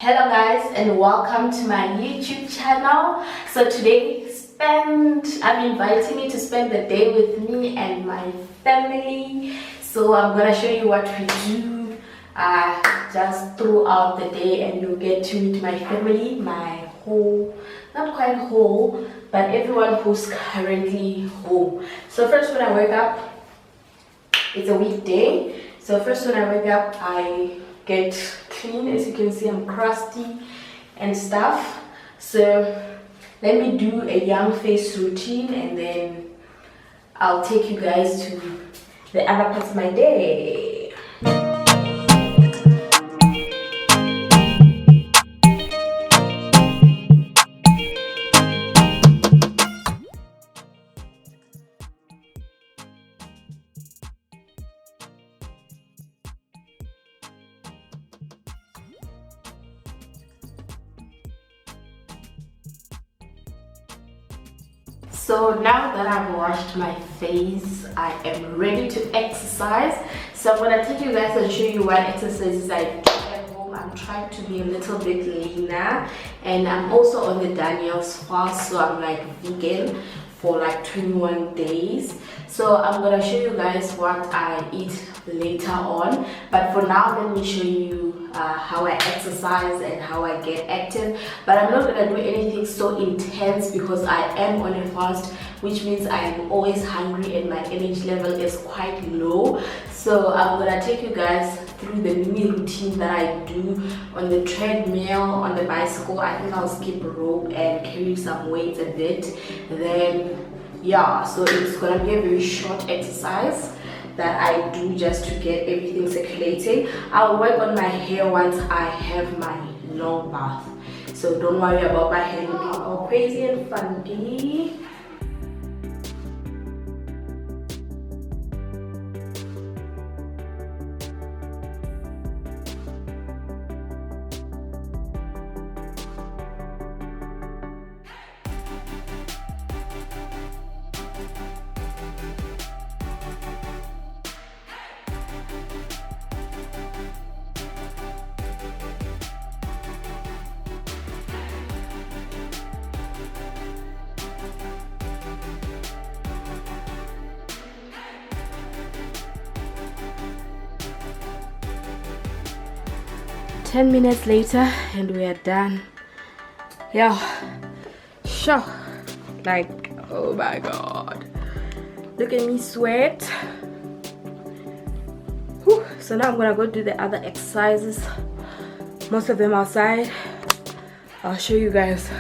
Hello guys and welcome to my YouTube channel. So today I'm inviting you to spend the day with me and my family. So I'm gonna show you what we do just throughout the day, and you'll get to meet my family, my whole, not quite whole, but everyone who's currently home. So first, when I wake up, it's a weekday. So first when I wake up, I get clean. As you can see, I'm crusty and stuff. So let me do a young face routine, and then I'll take you guys to the other parts of my day. So now that I've washed my face, I am ready to exercise. So I'm gonna take you guys and show you what exercises I do at home. I'm trying to be a little bit leaner, and I'm also on the Daniel's fast, so I'm like vegan for like 21 days. So I'm gonna show you guys what I eat later on, but for now let me show you how I exercise and how I get active. But I'm not gonna do anything so intense because I am on a fast, which means I am always hungry and my energy level is quite low. So I'm gonna take you guys through the mini routine that I do on the treadmill, on the bicycle. I think I'll skip rope and carry some weights a bit. Then yeah, so it's gonna be a very short exercise that I do just to get everything circulating. I'll work on my hair once I have my long bath. So don't worry about my hair looking all crazy and funny. Ten minutes later and we are done. Yeah, sure. Like, oh my god, look at me sweat. Whew. So now I'm gonna go do the other exercises, most of them outside. I'll show you guys.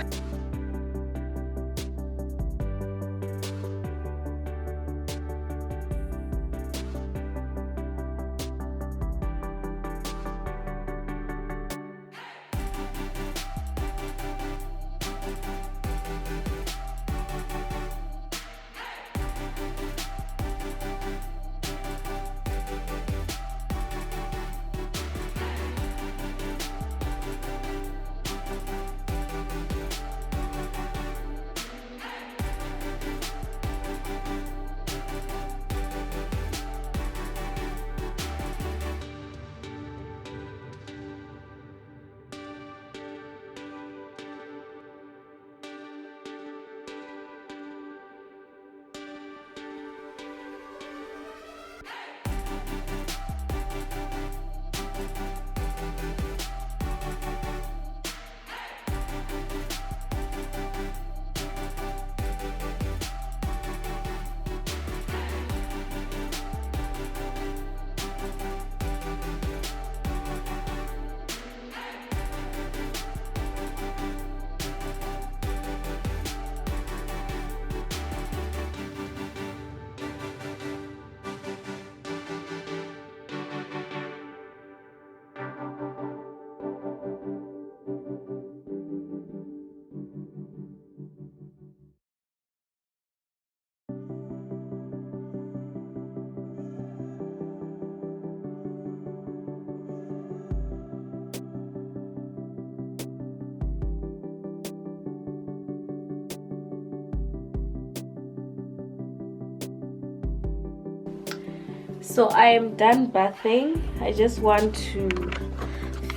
So I am done bathing. I just want to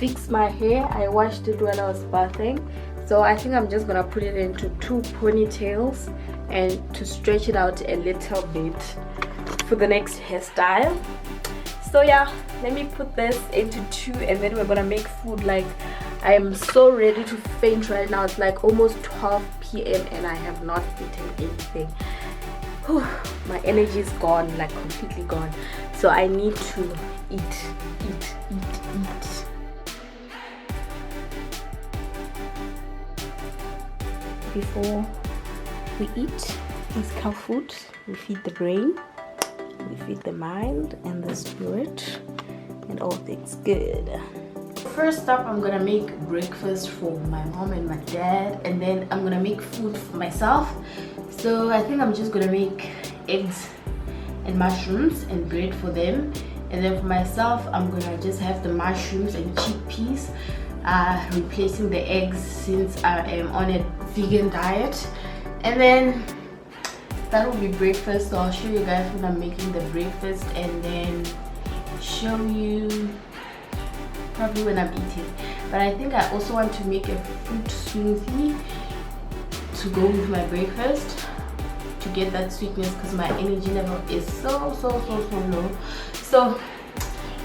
fix my hair. I washed it when I was bathing, so I think I'm just gonna put it into 2 ponytails and to stretch it out a little bit for the next hairstyle. So yeah, let me put this into 2 and then we're gonna make food. Like, I am so ready to faint right now. It's like almost 12 p.m. and I have not eaten anything. Whew, my energy is gone, like completely gone. So I need to eat. Before we eat these cow food, we feed the brain, we feed the mind and the spirit, and all things good. First up, I'm gonna make breakfast for my mom and my dad, and then I'm gonna make food for myself. So I think I'm just gonna make eggs and mushrooms and bread for them, and then for myself I'm gonna just have the mushrooms and chickpeas, replacing the eggs since I am on a vegan diet. And then that will be breakfast. So I'll show you guys when I'm making the breakfast and then show you probably when I'm eating. But I think I also want to make a fruit smoothie to go with my breakfast to get that sweetness, because my energy level is so low. So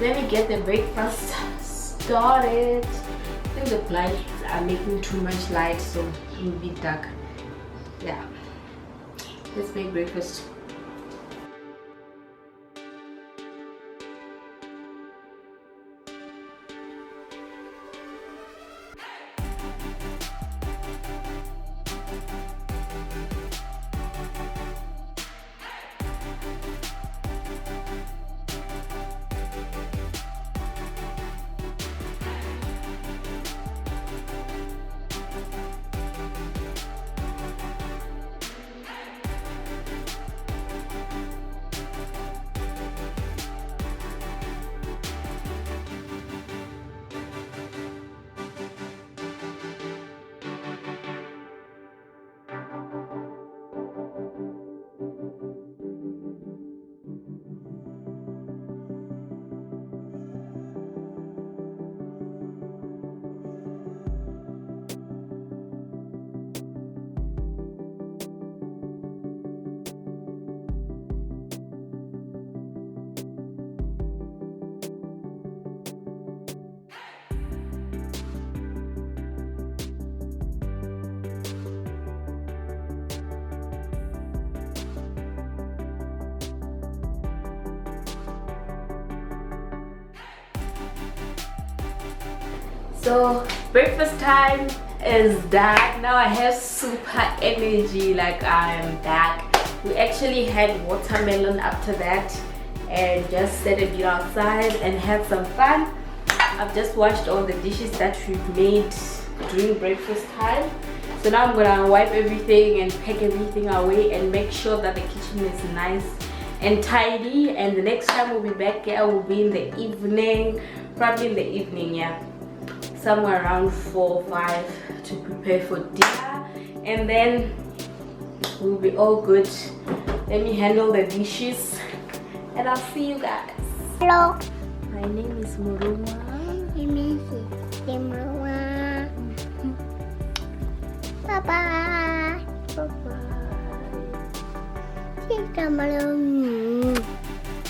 let me get the breakfast started. I think the lights are making too much light, so it will be dark. Yeah, let's make breakfast. So breakfast time is done. Now I have super energy, like I am back. We actually had watermelon after that and just sat a bit outside and had some fun. I've just washed all the dishes that we've made during breakfast time. So now I'm gonna wipe everything and pack everything away and make sure that the kitchen is nice and tidy. And the next time we'll be back here will be in the evening, probably in the evening, yeah, somewhere around 4 or 5 to prepare for dinner, and then we'll be all good. Let me handle the dishes and I'll see you guys. Hello. My name is Muruma. My name is Muruma. Bye bye. Bye bye.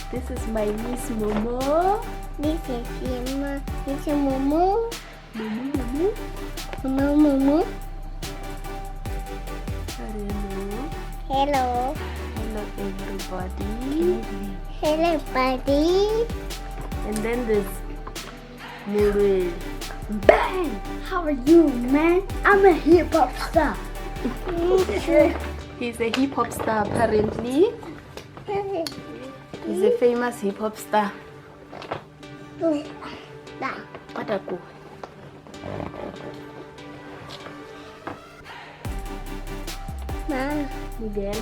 This is my niece Momo. This is Momo. This is Momo. Momo. Momo. Hello. Hello. Hello everybody. Hello, buddy. And then there's Murray. Bang! How are you, man? I'm a hip hop star. He's a hip hop star apparently. He's a famous hip hop star. What a cool. Ma. Miguel.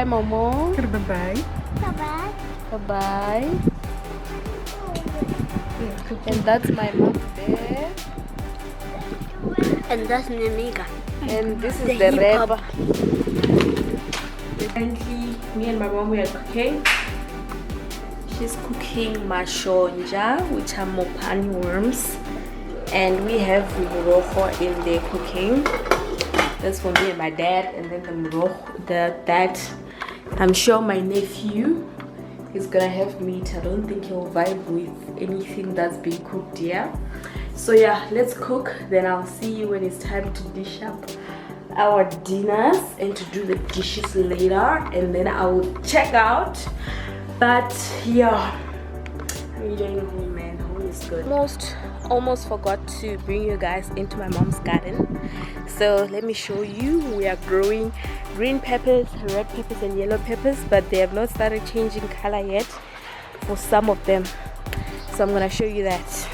bye, Momo. Bye-bye. Bye-bye. Bye-bye. And that's my mom there. And that's Mimiga. And this is The the hip-hop. rapper. Currently, me and my mom, we are cooking. She's cooking mashonja, which are mopani worms. And we have muroko in there cooking. That's for me and my dad. And then the muroko, that I'm sure my nephew is gonna have meat. I don't think he'll vibe with anything that's being cooked here. So yeah, let's cook. Then I'll see you when it's time to dish up our dinners and to do the dishes later. And then I will check out. But yeah, I'm enjoying home, man. Home is good. Almost forgot to bring you guys into my mom's garden. So let me show you. We are growing green peppers, red peppers and yellow peppers, but they have not started changing color yet for some of them. So I'm gonna show you that.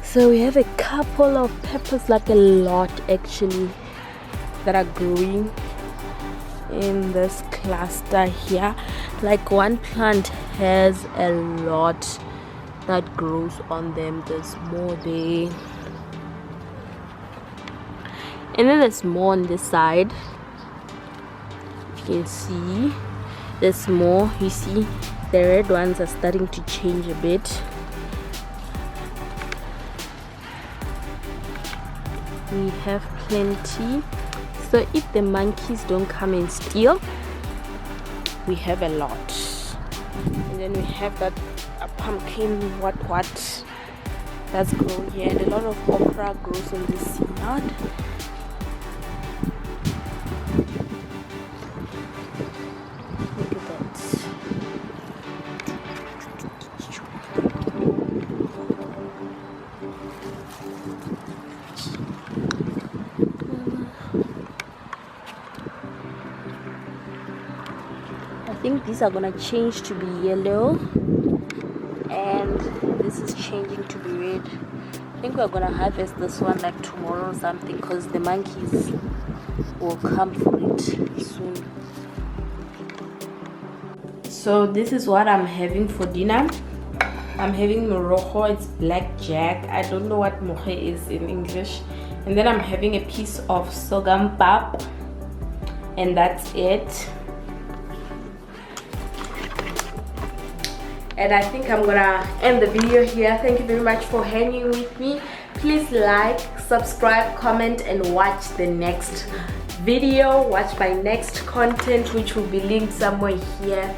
So we have a couple of peppers, like a lot actually, that are growing in this cluster here. Like one plant has a lot that grows on them. There's more there, and then there's more on this side. You can see there's more. You see the red ones are starting to change a bit. We have plenty. So if the monkeys don't come and steal, we have a lot. And then we have that pumpkin what that's grown here, and a lot of okra grows in this yard. Look at that. I think these are gonna change to be yellow, and this is changing to be red. I think we're gonna harvest this one like tomorrow or something, because the monkeys will come for it soon. So this is what I'm having for dinner. I'm having morojo, it's blackjack. I don't know what moje is in English. And then I'm having a piece of sorghum pap, and that's it. And I think I'm gonna end the video here. Thank you very much for hanging with me. Please like, subscribe, comment, and watch the next video. Watch my next content, which will be linked somewhere here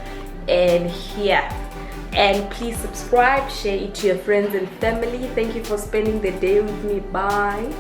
and here. And please subscribe, share it to your friends and family. Thank you for spending the day with me. Bye.